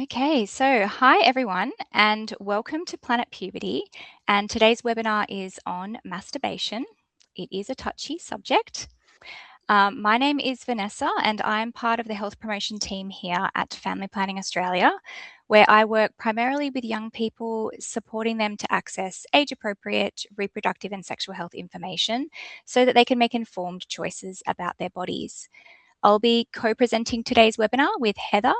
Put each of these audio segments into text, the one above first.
Okay, so hi everyone, and welcome to Planet Puberty. And today's webinar is on masturbation. It is a touchy subject. My name is Vanessa, and I'm part of the health promotion team here at Family Planning Australia, where I work primarily with young people, supporting them to access age appropriate reproductive and sexual health information so that they can make informed choices about their bodies. I'll be co presenting today's webinar with Heather.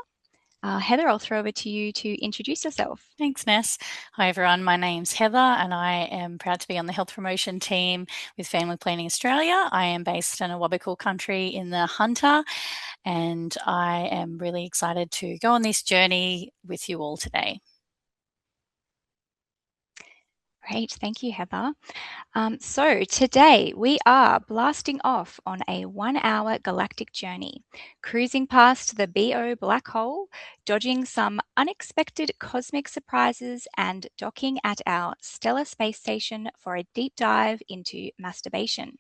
Heather, I'll throw over to you to introduce yourself. Thanks, Ness. Hi, everyone. My name's Heather, and I am proud to be on the health promotion team with Family Planning Australia. I am based in Awabakal country in the Hunter, and I am really excited to go on this journey with you all today. Great, thank you, Heather. So today we are blasting off on a 1-hour galactic journey, cruising past the BO black hole, dodging some unexpected cosmic surprises, and docking at our stellar space station for a deep dive into masturbation.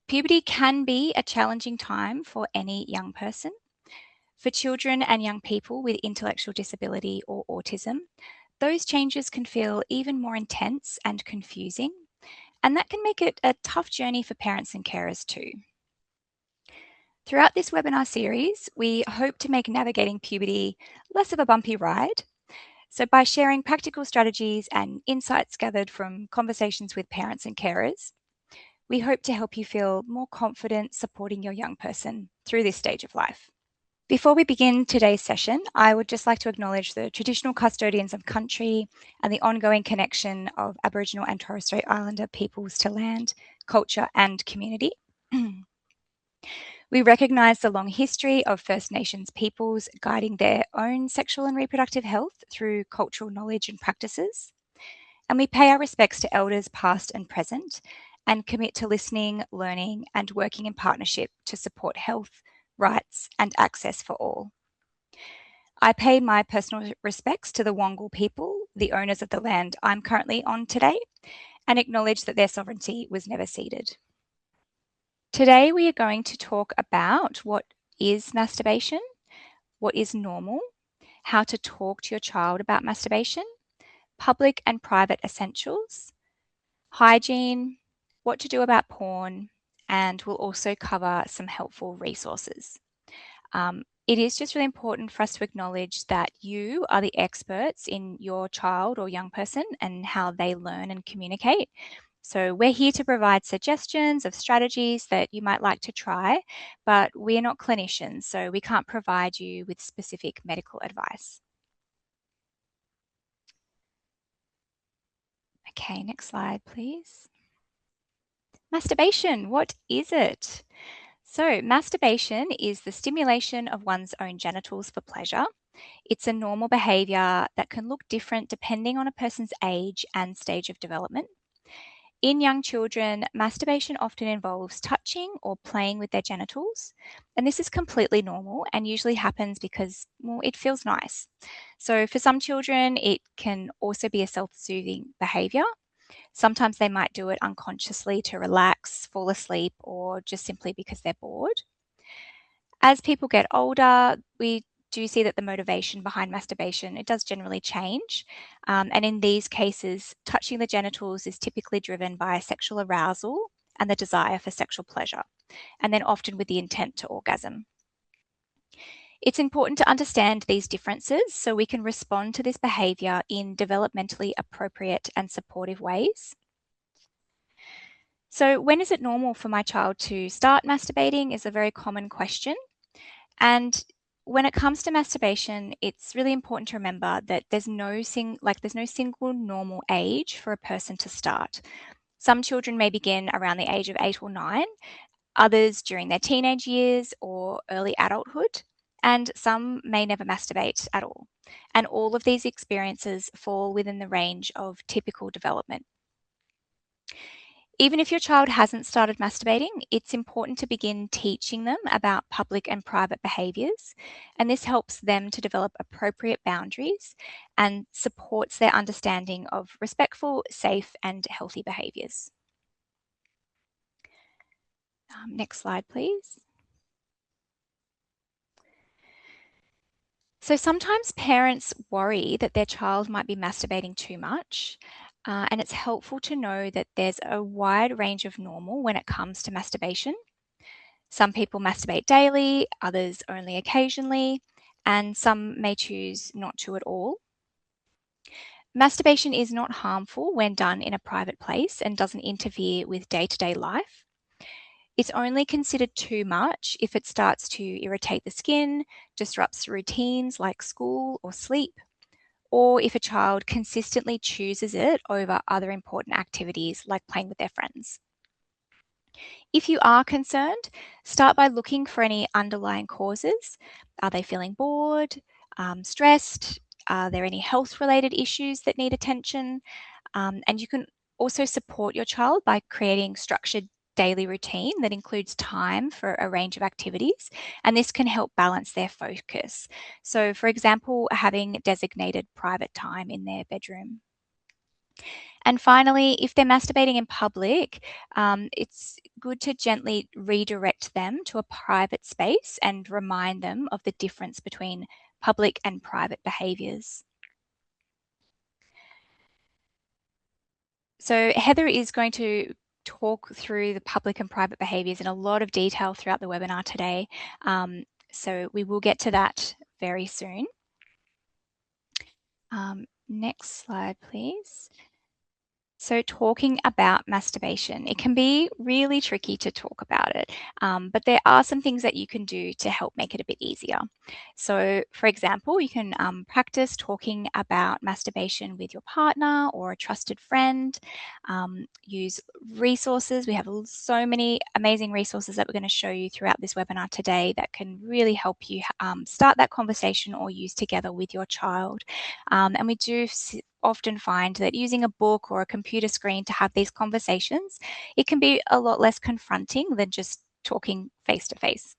Puberty can be a challenging time for any young person. For children and young people with intellectual disability or autism, those changes can feel even more intense and confusing, and that can make it a tough journey for parents and carers too. Throughout this webinar series, we hope to make navigating puberty less of a bumpy ride. So by sharing practical strategies and insights gathered from conversations with parents and carers, we hope to help you feel more confident supporting your young person through this stage of life. Before we begin today's session, I would just like to acknowledge the traditional custodians of country and the ongoing connection of Aboriginal and Torres Strait Islander peoples to land, culture, and community. We recognise the long history of First Nations peoples guiding their own sexual and reproductive health through cultural knowledge and practices. And we pay our respects to elders past and present and commit to listening, learning, and working in partnership to support health, rights, and access for all. I pay my personal respects to the Wangal people, the owners of the land I'm currently on today, and acknowledge that their sovereignty was never ceded. Today we are going to talk about what is masturbation, what is normal, how to talk to your child about masturbation, public and private essentials, hygiene, what to do about porn, and we'll also cover some helpful resources. It is just really important for us to acknowledge that you are the experts in your child or young person and how they learn and communicate. So we're here to provide suggestions of strategies that you might like to try, but we're not clinicians, so we can't provide you with specific medical advice. Okay, next slide, please. Masturbation, what is it? So masturbation is the stimulation of one's own genitals for pleasure. It's a normal behavior that can look different depending on a person's age and stage of development. In young children, masturbation often involves touching or playing with their genitals, and this is completely normal and usually happens because, well, it feels nice. So for some children, it can also be a self-soothing behavior. Sometimes they might do it unconsciously to relax, fall asleep, or just simply because they're bored. As people get older, we do see that the motivation behind masturbation, it does generally change. And in these cases, touching the genitals is typically driven by sexual arousal and the desire for sexual pleasure, and then often with the intent to orgasm. It's important to understand these differences so we can respond to this behavior in developmentally appropriate and supportive ways. So when is it normal for my child to start masturbating is a very common question. And when it comes to masturbation, it's really important to remember that there's no single normal age for a person to start. Some children may begin around the age of 8 or 9, others during their teenage years or early adulthood, and some may never masturbate at all. And all of these experiences fall within the range of typical development. Even if your child hasn't started masturbating, it's important to begin teaching them about public and private behaviours, and this helps them to develop appropriate boundaries and supports their understanding of respectful, safe, and healthy behaviours. Next slide, please. So sometimes parents worry that their child might be masturbating too much, and it's helpful to know that there's a wide range of normal when it comes to masturbation. Some people masturbate daily, others only occasionally, and some may choose not to at all. Masturbation is not harmful when done in a private place and doesn't interfere with day-to-day life. It's only considered too much if it starts to irritate the skin, disrupts routines like school or sleep, or if a child consistently chooses it over other important activities like playing with their friends. If you are concerned, start by looking for any underlying causes. Are they feeling bored, stressed? Are there any health related issues that need attention? And you can also support your child by creating structured daily routine that includes time for a range of activities, and this can help balance their focus. So, for example, having designated private time in their bedroom. And finally, if they're masturbating in public, it's good to gently redirect them to a private space and remind them of the difference between public and private behaviours. So Heather is going to talk through the public and private behaviours in a lot of detail throughout the webinar today. So we will get to that very soon. Next slide, please. So, talking about masturbation, it can be really tricky to talk about it, but there are some things that you can do to help make it a bit easier. So, for example, you can practice talking about masturbation with your partner or a trusted friend. Use resources. We have so many amazing resources that we're going to show you throughout this webinar today that can really help you start that conversation or use together with your child. And we do often find that using a book or a computer screen to have these conversations, it can be a lot less confronting than just talking face to face.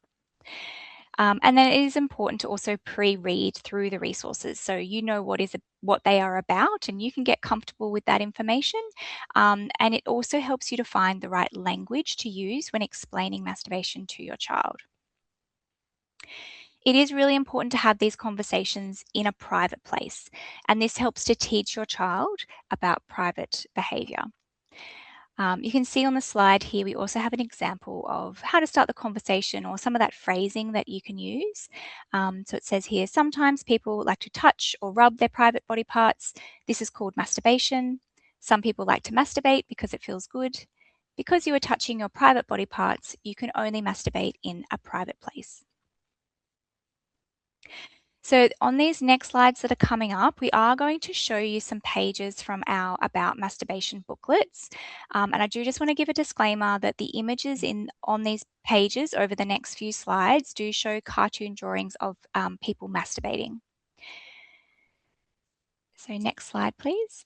And then it is important to also pre-read through the resources so you know what they are about and you can get comfortable with that information. And it also helps you to find the right language to use when explaining masturbation to your child. It is really important to have these conversations in a private place, and this helps to teach your child about private behaviour. You can see on the slide here, we also have an example of how to start the conversation or some of that phrasing that you can use. So it says here, sometimes people like to touch or rub their private body parts. This is called masturbation. Some people like to masturbate because it feels good. Because you are touching your private body parts, you can only masturbate in a private place. So on these next slides that are coming up, we are going to show you some pages from our About Masturbation booklets. And I do just want to give a disclaimer that the images on these pages over the next few slides do show cartoon drawings of people masturbating. So next slide, please.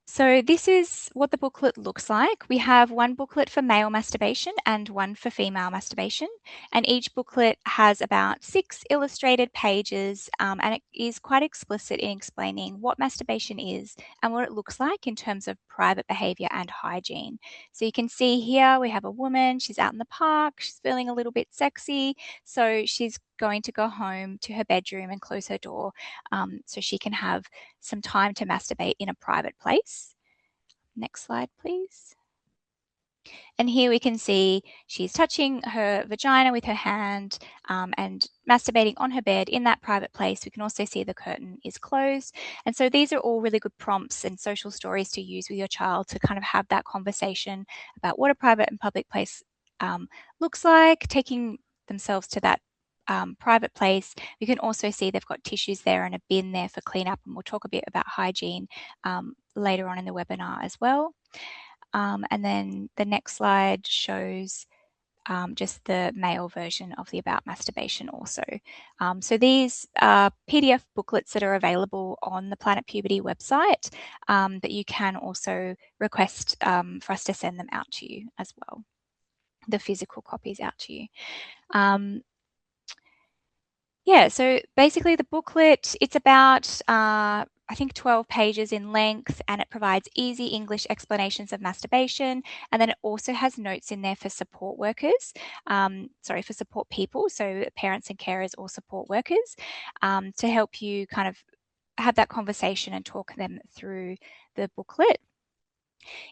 So this is what the booklet looks like. We have one booklet for male masturbation and one for female masturbation. And each booklet has about 6 illustrated pages and it is quite explicit in explaining what masturbation is and what it looks like in terms of private behavior and hygiene. So you can see here we have a woman, she's out in the park, she's feeling a little bit sexy. So she's going to go home to her bedroom and close her door so she can have some time to masturbate in a private place. Next slide, please. And here we can see she's touching her vagina with her hand and masturbating on her bed in that private place. We can also see the curtain is closed. And so these are all really good prompts and social stories to use with your child to kind of have that conversation about what a private and public place looks like, taking themselves to that private place. You can also see they've got tissues there and a bin there for cleanup, and we'll talk a bit about hygiene later on in the webinar as well. And then the next slide shows just the male version of the About Masturbation also. So these are PDF booklets that are available on the Planet Puberty website that you can also request for us to send them out to you as well, the physical copies out to you. Yeah, so basically the booklet, it's about I think 12 pages in length, and it provides easy English explanations of masturbation. And then it also has notes in there for support workers, for support people, so parents and carers or support workers, to help you kind of have that conversation and talk them through the booklet.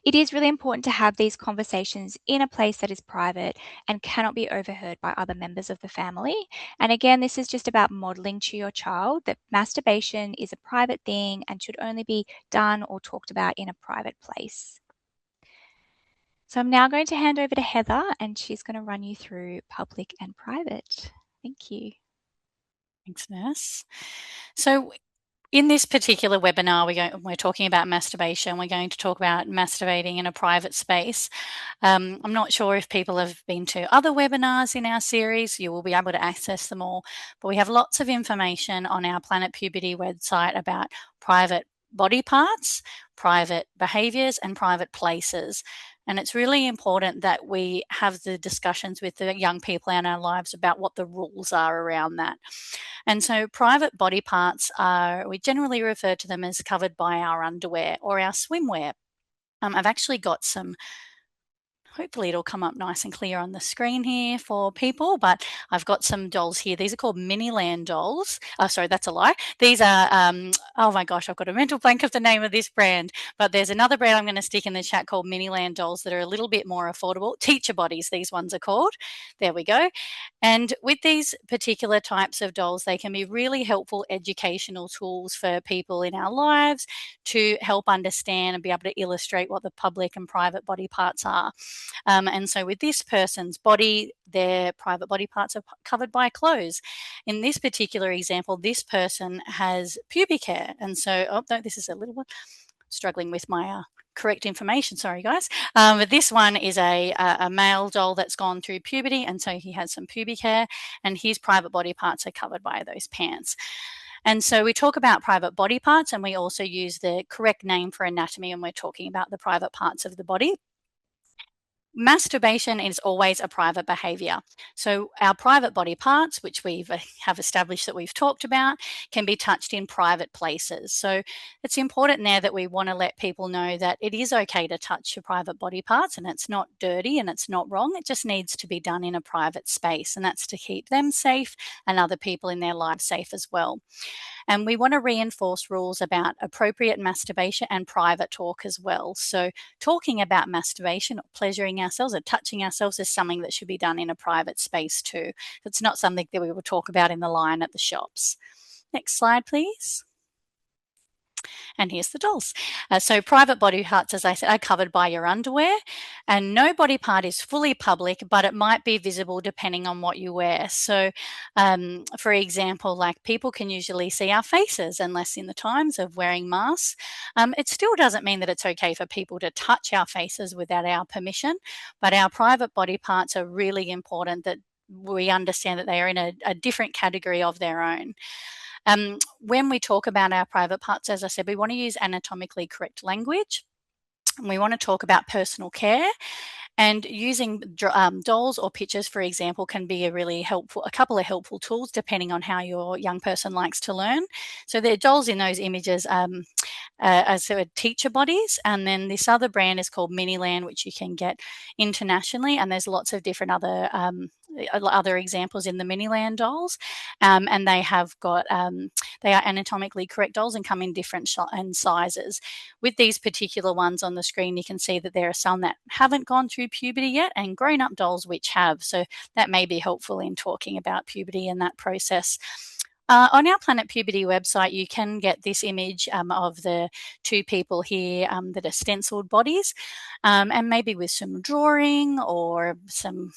It is really important to have these conversations in a place that is private and cannot be overheard by other members of the family. And again, this is just about modeling to your child that masturbation is a private thing and should only be done or talked about in a private place. So I'm now going to hand over to Heather, and she's going to run you through public and private. Thank you. Thanks, Ness. So in this particular webinar, we're talking about masturbation. We're going to talk about masturbating in a private space. I'm not sure if people have been to other webinars in our series. You will be able to access them all. But we have lots of information on our Planet Puberty website about private body parts, private behaviours, and private places. And it's really important that we have the discussions with the young people in our lives about what the rules are around that. And so private body parts we generally refer to them as covered by our underwear or our swimwear. I've actually got some, hopefully it'll come up nice and clear on the screen here for people, but I've got some dolls here. These are called Miniland dolls. Oh, sorry, that's a lie. These are, oh my gosh, I've got a mental blank of the name of this brand, but there's another brand I'm going to stick in the chat called Miniland dolls that are a little bit more affordable. Teacher bodies, these ones are called. There we go. And with these particular types of dolls, they can be really helpful educational tools for people in our lives to help understand and be able to illustrate what the public and private body parts are. And so with this person's body, their private body parts are covered by clothes. In this particular example, this person has pubic hair. And so, oh, no, this is a little one struggling with my correct information. Sorry, guys. But this one is a male doll that's gone through puberty, and so he has some pubic hair, and his private body parts are covered by those pants. And so we talk about private body parts, and we also use the correct name for anatomy when we're talking about the private parts of the body. Masturbation is always a private behavior. So our private body parts, which we have established that we've talked about, can be touched in private places. So it's important now that we want to let people know that it is okay to touch your private body parts, and it's not dirty and it's not wrong. It just needs to be done in a private space, and that's to keep them safe and other people in their lives safe as well. And we want to reinforce rules about appropriate masturbation and private talk as well. So talking about masturbation or pleasuring ourselves or touching ourselves is something that should be done in a private space too. It's not something that we will talk about in the line at the shops. Next slide, please. And here's the dolls. So private body parts, as I said, are covered by your underwear, and no body part is fully public, but it might be visible depending on what you wear. So for example, like people can usually see our faces unless in the times of wearing masks. It still doesn't mean that it's okay for people to touch our faces without our permission, but our private body parts are really important that we understand that they are in a different category of their own. When we talk about our private parts, as I said, we want to use anatomically correct language. We want to talk about personal care, and using dolls or pictures, for example, can be a couple of helpful tools depending on how your young person likes to learn. So the dolls in those images as teacher bodies, and then this other brand is called Miniland, which you can get internationally, and there's lots of different other examples in the Miniland dolls, and they are anatomically correct dolls and come in different sizes. With these particular ones on the screen, you can see that there are some that haven't gone through puberty yet, and grown-up dolls which have, so that may be helpful in talking about puberty and that process. On our Planet Puberty website, you can get this image of the two people here that are stenciled bodies, and maybe with some drawing or some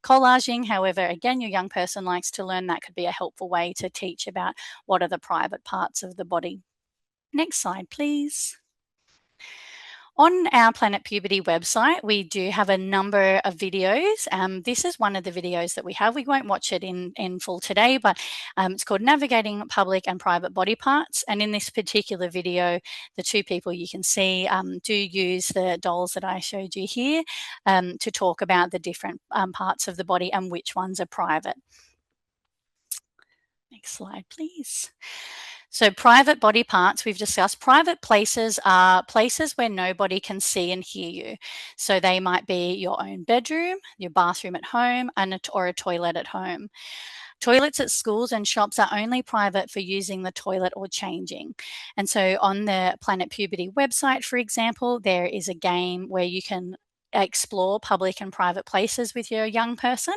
collaging. However, again, your young person likes to learn, that could be a helpful way to teach about what are the private parts of the body. Next slide, please. On our Planet Puberty website, we do have a number of videos. This is one of the videos that we have. We won't watch it in full today, but it's called Navigating Public and Private Body Parts. And in this particular video, the two people you can see do use the dolls that I showed you here to talk about the different parts of the body and which ones are private. Next slide, please. So private body parts, we've discussed. Private places are places where nobody can see and hear you. So they might be your own bedroom, your bathroom at home, or a toilet at home. Toilets at schools and shops are only private for using the toilet or changing. And so on the Planet Puberty website, for example, there is a game where you can explore public and private places with your young person,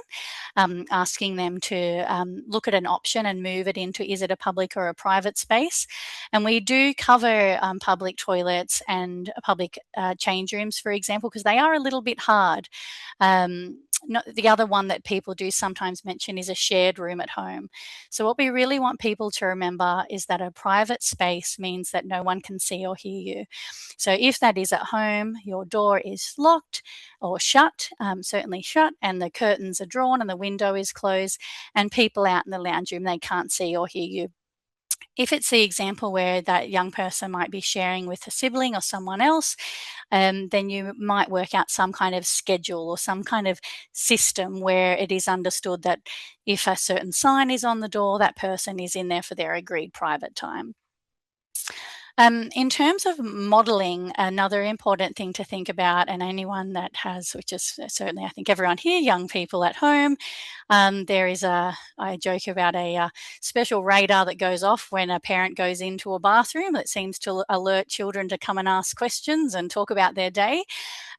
asking them to look at an option and move it into, is it a public or a private space? And we do cover public toilets and public change rooms, for example, because they are a little bit hard. The other one that people do sometimes mention is a shared room at home. So what we really want people to remember is that a private space means that no one can see or hear you. So if that is at home, your door is locked or shut, certainly shut, and the curtains are drawn and the window is closed, and people out in the lounge room, they can't see or hear you. If it's the example where that young person might be sharing with a sibling or someone else, then you might work out some kind of schedule or some kind of system where it is understood that if a certain sign is on the door, that person is in there for their agreed private time. In terms of modeling, another important thing to think about, and anyone that has, which is certainly, I think everyone here, young people at home, there is I joke about a special radar that goes off when a parent goes into a bathroom that seems to alert children to come and ask questions and talk about their day.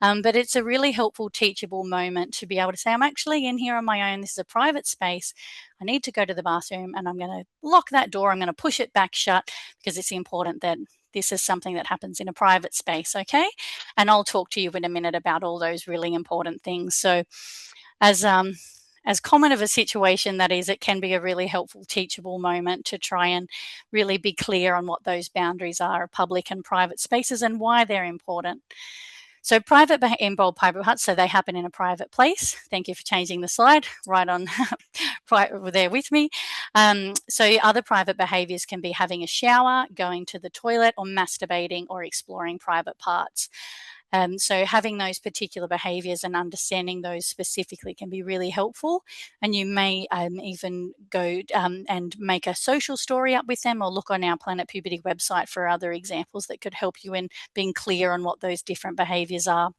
But it's a really helpful teachable moment to be able to say, I'm actually in here on my own. This is a private space. I need to go to the bathroom and I'm going to lock that door. I'm going to push it back shut because it's important that this is something that happens in a private space, okay? And I'll talk to you in a minute about all those really important things. So as common of a situation that is, it can be a really helpful teachable moment to try and really be clear on what those boundaries are of public and private spaces and why they're important. So private in bold private parts, so they happen in a private place. Thank you for changing the slide right on right there with me. So other private behaviours can be having a shower, going to the toilet, or masturbating or exploring private parts. So having those particular behaviours and understanding those specifically can be really helpful. And you may even go and make a social story up with them or look on our Planet Puberty website for other examples that could help you in being clear on what those different behaviours are.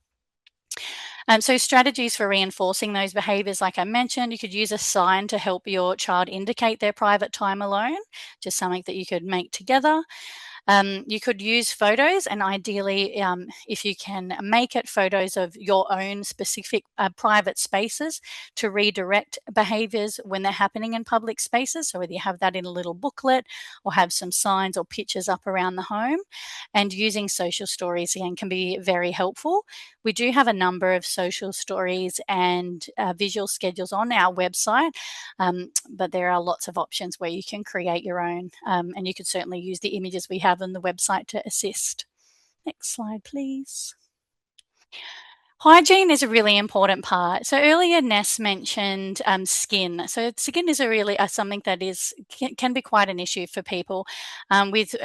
So strategies for reinforcing those behaviours, like I mentioned, you could use a sign to help your child indicate their private time alone, just something that you could make together. You could use photos, and ideally, if you can make it photos of your own specific private spaces to redirect behaviours when they're happening in public spaces. So whether you have that in a little booklet or have some signs or pictures up around the home, and using social stories again can be very helpful. We do have a number of social stories and visual schedules on our website, but there are lots of options where you can create your own, and you could certainly use the images we have on the website to assist. Next slide, please. Hygiene is a really important part. So earlier Ness mentioned skin. So skin is a really something that can be quite an issue for people with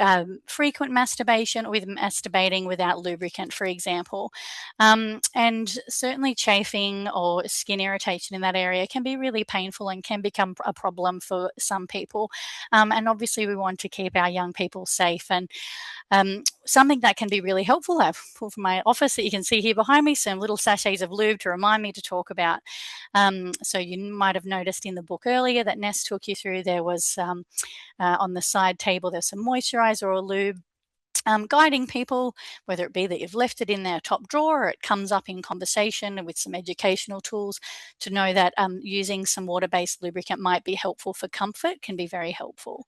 frequent masturbation or with masturbating without lubricant, for example. And certainly chafing or skin irritation in that area can be really painful and can become a problem for some people. And obviously we want to keep our young people safe. And something that can be really helpful, I've pulled from my office that you can see here behind me, some little sachets of lube to remind me to talk about. So you might have noticed in the book earlier that Ness took you through, there was on the side table, there's some moisturizer or lube. Guiding people, whether it be that you've left it in their top drawer or it comes up in conversation with some educational tools to know that using some water-based lubricant might be helpful for comfort, can be very helpful.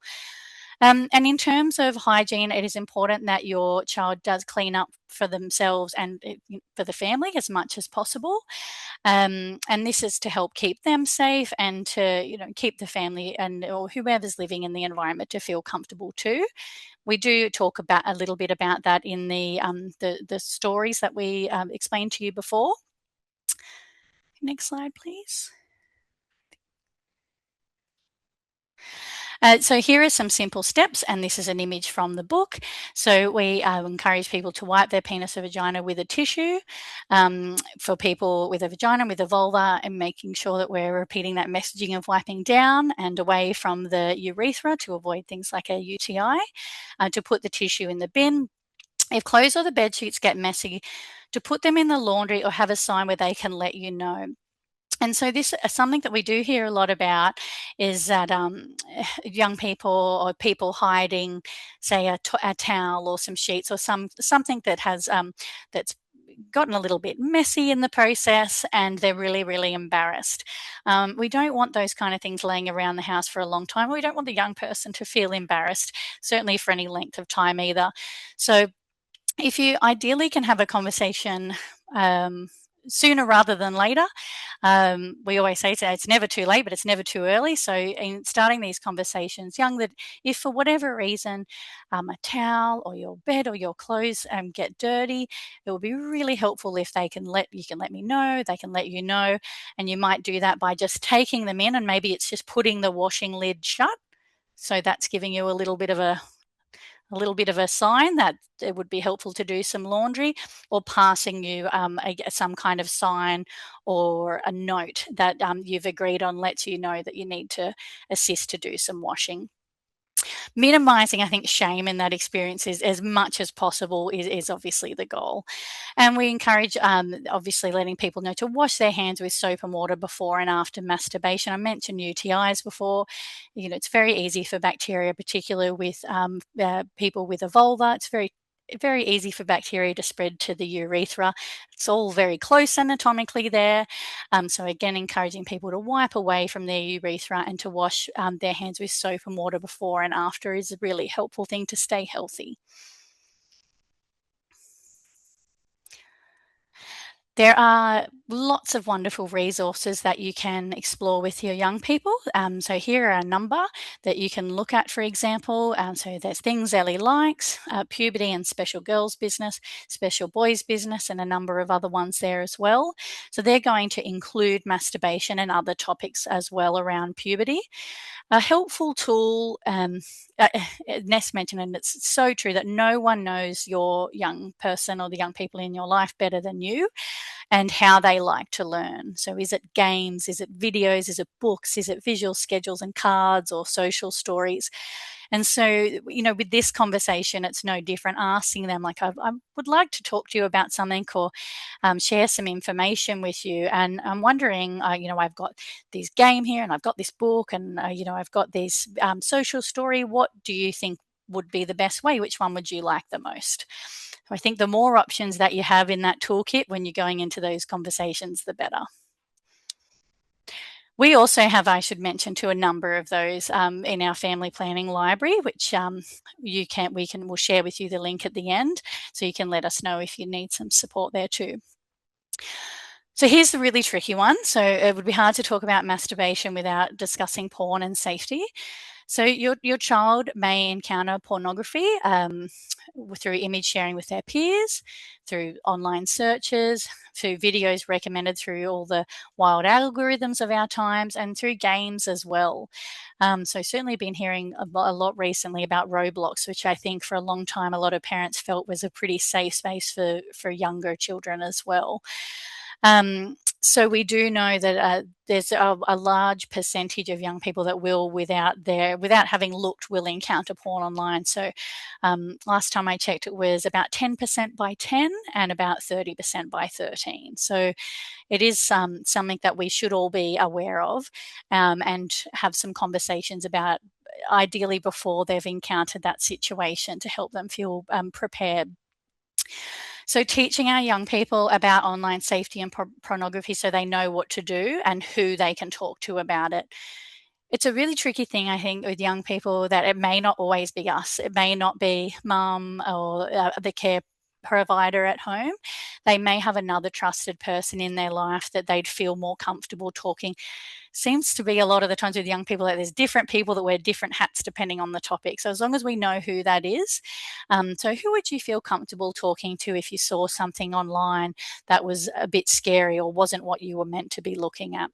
And in terms of hygiene, it is important that your child does clean up for themselves and for the family as much as possible. And this is to help keep them safe and to keep the family and or whoever's living in the environment to feel comfortable too. We do talk about a little bit about that in the stories that we explained to you before. Next slide, please. So here are some simple steps, and this is an image from the book. So we encourage people to wipe their penis or vagina with a tissue. For people with a vagina, with a vulva, and making sure that we're repeating that messaging of wiping down and away from the urethra to avoid things like a UTI. To put the tissue in the bin. If clothes or the bed sheets get messy, to put them in the laundry or have a sign where they can let you know. And so this is something that we do hear a lot about is that young people or people hiding, say, a towel or some sheets or something that has that's gotten a little bit messy in the process and they're really, really embarrassed. We don't want those kind of things laying around the house for a long time. We don't want the young person to feel embarrassed, certainly for any length of time either. So if you ideally can have a conversation sooner rather than later. We always say it's never too late, but it's never too early. So, in starting these conversations young, that if for whatever reason a towel or your bed or your clothes get dirty, it will be really helpful if they can let me know, they can let you know, and you might do that by just taking them in, and maybe it's just putting the washing lid shut. So that's giving you a sign that it would be helpful to do some laundry, or passing you some kind of sign or a note that you've agreed on lets you know that you need to assist to do some washing. Minimizing, I think, shame in that experience is as much as possible is obviously the goal. And we encourage, obviously, letting people know to wash their hands with soap and water before and after masturbation. I mentioned UTIs before. It's very easy for bacteria, particularly with people with a vulva. It's very easy for bacteria to spread to the urethra. It's all very close anatomically there. So again, encouraging people to wipe away from their urethra and to wash their hands with soap and water before and after is a really helpful thing to stay healthy. There are lots of wonderful resources that you can explore with your young people. So here are a number that you can look at, for example. So there's Things Ellie Likes, Puberty and Special Girls Business, Special Boys Business, and a number of other ones there as well. So they're going to include masturbation and other topics as well around puberty. A helpful tool, Ness mentioned, and it's so true, that no one knows your young person or the young people in your life better than you, and how they like to learn. So is it games? Is it videos? Is it books? Is it visual schedules and cards or social stories? And so, with this conversation, it's no different. Asking them, like, I would like to talk to you about something, or share some information with you. And I'm wondering, I've got this game here and I've got this book and, I've got this social story. What do you think would be the best way? Which one would you like the most? I think the more options that you have in that toolkit when you're going into those conversations, the better. We also have, I should mention, to a number of those in our family planning library, which we'll share with you the link at the end, so you can let us know if you need some support there too. So here's the really tricky one. So it would be hard to talk about masturbation without discussing porn and safety. So your child may encounter pornography through image sharing with their peers, through online searches, through videos recommended through all the wild algorithms of our times, and through games as well. So certainly been hearing a lot recently about Roblox, which I think for a long time a lot of parents felt was a pretty safe space for younger children as well. So we do know that there's a large percentage of young people that will, without having looked, will encounter porn online. So last time I checked, it was about 10% by 10 and about 30% by 13. So it is something that we should all be aware of and have some conversations about, ideally before they've encountered that situation, to help them feel prepared. So teaching our young people about online safety and pornography so they know what to do and who they can talk to about it. It's a really tricky thing, I think, with young people, that it may not always be us. It may not be mum or the care provider at home. They may have another trusted person in their life that they'd feel more comfortable talking. Seems to be a lot of the times with young people that there's different people that wear different hats depending on the topic. So as long as we know who that is, so who would you feel comfortable talking to if you saw something online that was a bit scary or wasn't what you were meant to be looking at?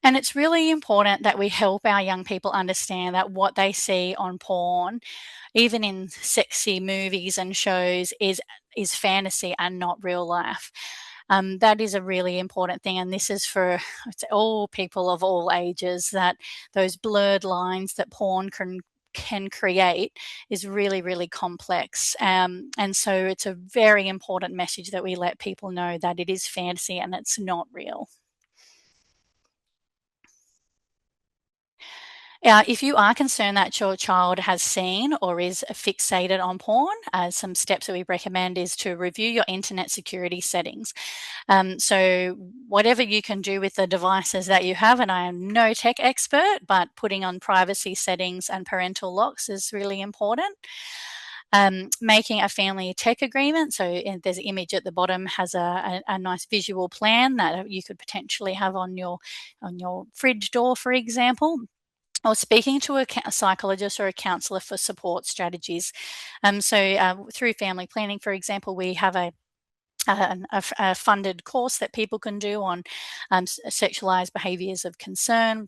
And it's really important that we help our young people understand that what they see on porn, even in sexy movies and shows, is fantasy and not real life. That is a really important thing, and this is for all people of all ages. That those blurred lines that porn can create is really, really complex. And so it's a very important message that we let people know that it is fantasy and it's not real. If you are concerned that your child has seen or is fixated on porn, some steps that we recommend is to review your internet security settings. So whatever you can do with the devices that you have, and I am no tech expert, but putting on privacy settings and parental locks is really important. Making a family tech agreement. So there's an image at the bottom has a nice visual plan that you could potentially have on your fridge door, for example, or speaking to a psychologist or a counsellor for support strategies. Through family planning, for example, we have a funded course that people can do on sexualized behaviors of concern,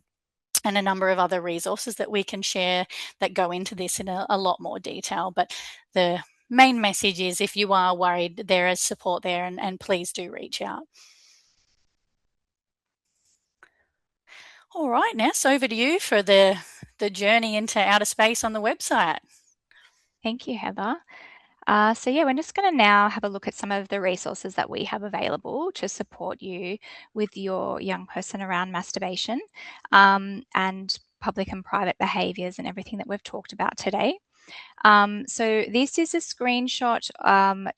and a number of other resources that we can share that go into this in a lot more detail. But the main message is, if you are worried, there is support there, and please do reach out. All right, Ness, over to you for the journey into outer space on the website. Thank you, Heather. We're just going to now have a look at some of the resources that we have available to support you with your young person around masturbation and public and private behaviours and everything that we've talked about today. So this is a screenshot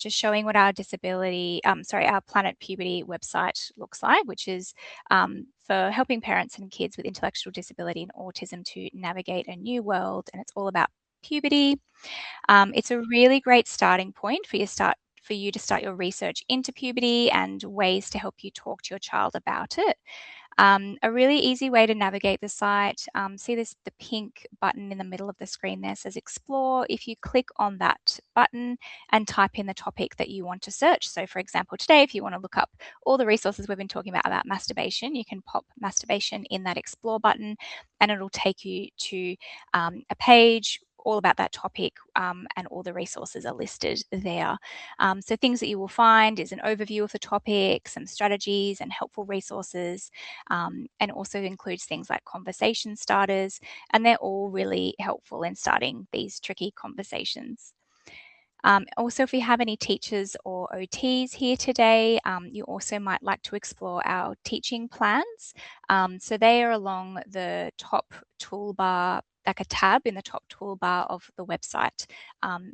just showing what our our Planet Puberty website looks like, which is for helping parents and kids with intellectual disability and autism to navigate a new world, and it's all about puberty. It's a really great starting point for you to start your research into puberty and ways to help you talk to your child about it. A really easy way to navigate the site, see the pink button in the middle of the screen there says Explore. If you click on that button and type in the topic that you want to search, so for example today, if you want to look up all the resources we've been talking about masturbation, you can pop masturbation in that Explore button and it'll take you to a page all about that topic, and all the resources are listed there. So things that you will find is an overview of the topic, some strategies and helpful resources, and also includes things like conversation starters, and they're all really helpful in starting these tricky conversations. Also, if we have any teachers or OTs here today, you also might like to explore our teaching plans. So they are along the top toolbar, like a tab in the top toolbar of the website.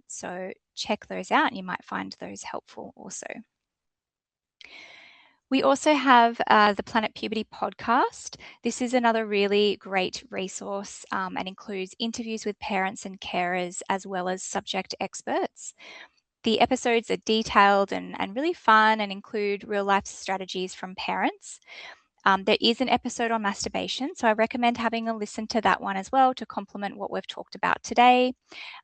So check those out and you might find those helpful also. We also have the Planet Puberty podcast. This is another really great resource and includes interviews with parents and carers as well as subject experts. The episodes are detailed and really fun and include real life strategies from parents. There is an episode on masturbation, so I recommend having a listen to that one as well to complement what we've talked about today.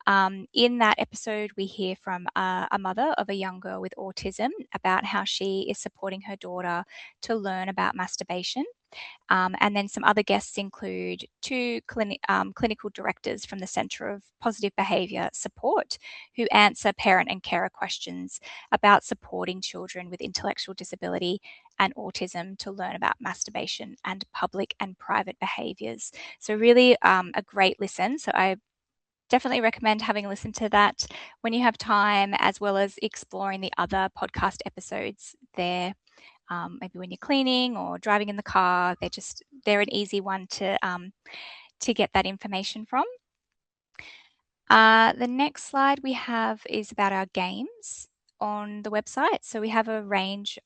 In that episode, we hear from a mother of a young girl with autism about how she is supporting her daughter to learn about masturbation. And then some other guests include two clinical directors from the Centre of Positive Behaviour Support who answer parent and carer questions about supporting children with intellectual disability and autism to learn about masturbation and public and private behaviours. So really a great listen. So I definitely recommend having a listen to that when you have time, as well as exploring the other podcast episodes there. Maybe when you're cleaning or driving in the car, they're an easy one to get that information from. The next slide we have is about our games on the website. So we have a range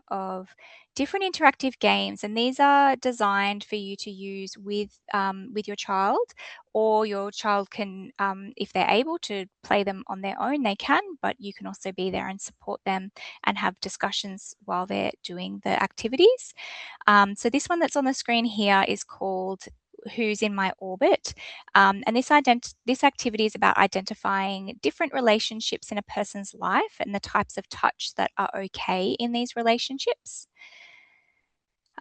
of different interactive games, and these are designed for you to use with your child, or your child can, if they're able to play them on their own, they can, but you can also be there and support them and have discussions while they're doing the activities. So this one that's on the screen here is called Who's in My Orbit? And this activity is about identifying different relationships in a person's life and the types of touch that are okay in these relationships.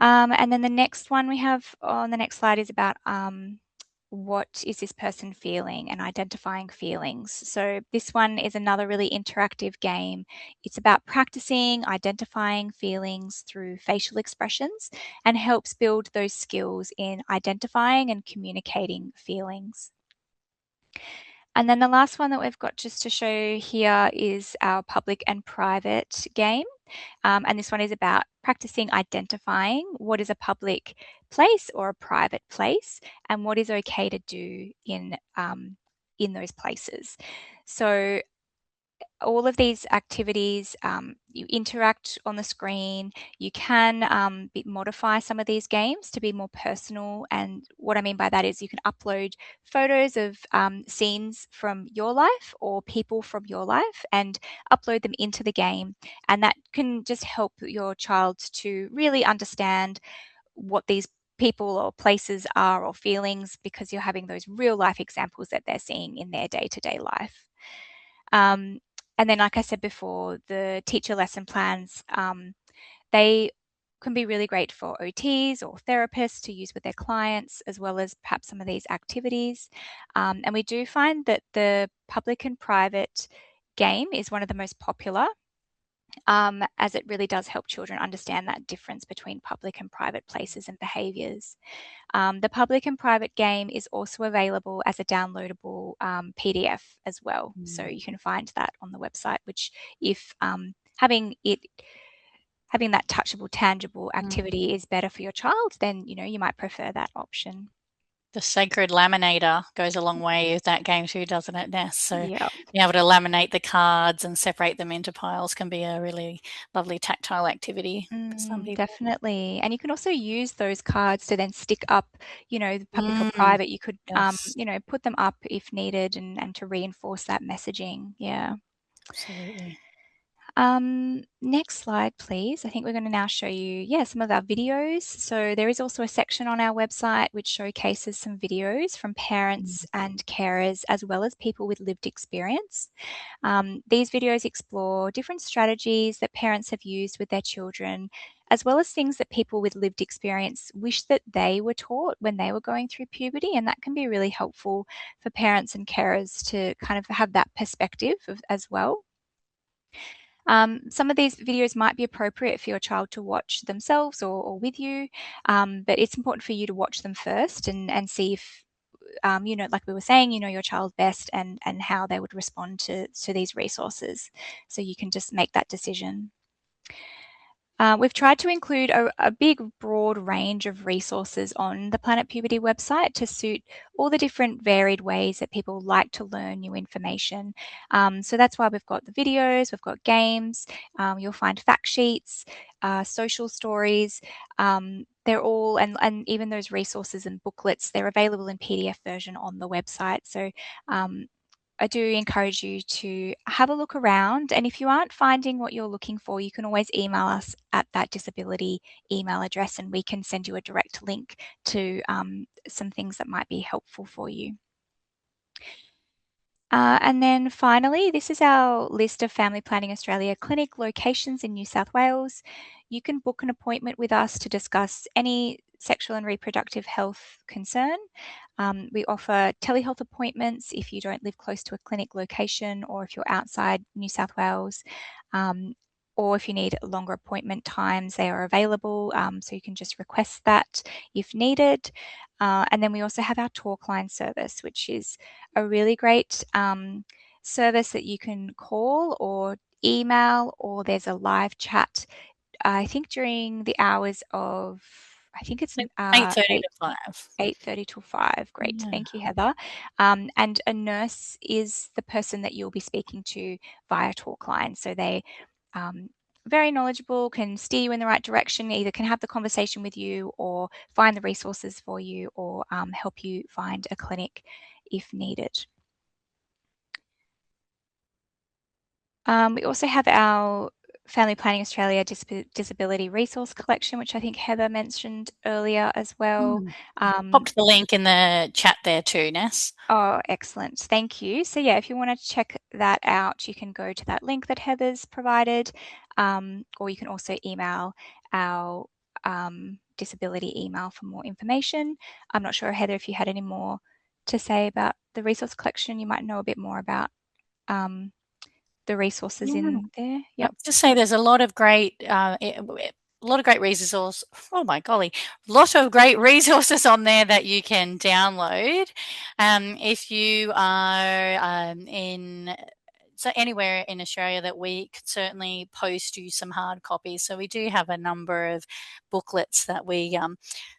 And then the next one we have on the next slide is about what is this person feeling and identifying feelings. So this one is another really interactive game. It's about practicing identifying feelings through facial expressions and helps build those skills in identifying and communicating feelings. And then the last one that we've got just to show here is our public and private game. And this one is about practicing identifying what is a public place or a private place and what is okay to do in those places. So all of these activities, you interact on the screen. You can modify some of these games to be more personal. And what I mean by that is you can upload photos of scenes from your life or people from your life and upload them into the game. And that can just help your child to really understand what these people or places are or feelings because you're having those real life examples that they're seeing in their day-to-day life. Um, and then, like I said before, the teacher lesson plans, they can be really great for OTs or therapists to use with their clients, as well as perhaps some of these activities. And we do find that the public and private game is one of the most popular, as it really does help children understand that difference between public and private places and behaviours. The public and private game is also available as a downloadable PDF as well. So you can find that on the website, which if having that touchable, tangible activity is better for your child, then you might prefer that option. The sacred laminator goes a long way with that game too, doesn't it, Ness? So Yeah. being able to laminate the cards and separate them into piles can be a really lovely tactile activity for some people. Definitely. And you can also use those cards to then stick up, the public or Mm, private. You could, yes, put them up if needed and to reinforce that messaging. Yeah. absolutely. Next slide, please. I think we're going to now show you, some of our videos. So there is also a section on our website which showcases some videos from parents and carers, as well as people with lived experience. These videos explore different strategies that parents have used with their children, as well as things that people with lived experience wish that they were taught when they were going through puberty. And that can be really helpful for parents and carers to kind of have that perspective as well. Some of these videos might be appropriate for your child to watch themselves or with you, but it's important for you to watch them first and see if, like we were saying, you know your child best and how they would respond to these resources. So you can just make that decision. We've tried to include a big, broad range of resources on the Planet Puberty website to suit all the different varied ways that people like to learn new information. So that's why we've got the videos, we've got games, you'll find fact sheets, social stories. They're all, and even those resources and booklets, they're available in PDF version on the website. So I do encourage you to have a look around. And if you aren't finding what you're looking for, you can always email us at that disability email address and we can send you a direct link to some things that might be helpful for you. And then finally, this is our list of Family Planning Australia clinic locations in New South Wales. You can book an appointment with us to discuss any sexual and reproductive health concern. We offer telehealth appointments if you don't live close to a clinic location or if you're outside New South Wales. Or if you need longer appointment times, they are available. So you can just request that if needed. And then we also have our talk line service, which is a really great service that you can call or email, or there's a live chat. I think during the hours of, I think it's 8:30 8, to 5. 8:30 till 5. Great. Yeah. Thank you, Heather. And a nurse is the person that you'll be speaking to via Talkline. So they um, very knowledgeable, can steer you in the right direction, either can have the conversation with you or find the resources for you or help you find a clinic if needed. We also have our Family Planning Australia Disability Resource Collection, which I think Heather mentioned earlier as well. Popped the link in the chat there too, Ness. Oh, excellent. Thank you. So yeah, if you want to check that out, you can go to that link that Heather's provided, or you can also email our disability email for more information. I'm not sure, Heather, if you had any more to say about the resource collection. You might know a bit more about the resources Yeah. in there. I'll Yep. just say there's a lot of great a lot of great resources. Oh my golly, a lot of great resources on there that you can download. If you are in so anywhere in Australia that we could certainly post you some hard copies. So we do have a number of booklets that we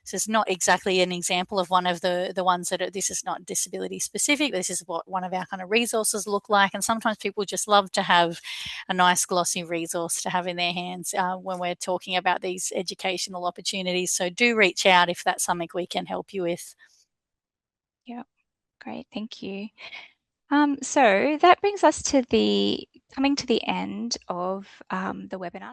this is not exactly an example of one of the ones that are, this is not disability specific. This is what one of our kind of resources look like. And sometimes people just love to have a nice glossy resource to have in their hands when we're talking about these educational opportunities. So do reach out if that's something we can help you with. Yep. Great. Thank you. So that brings us to coming to the end of the webinar.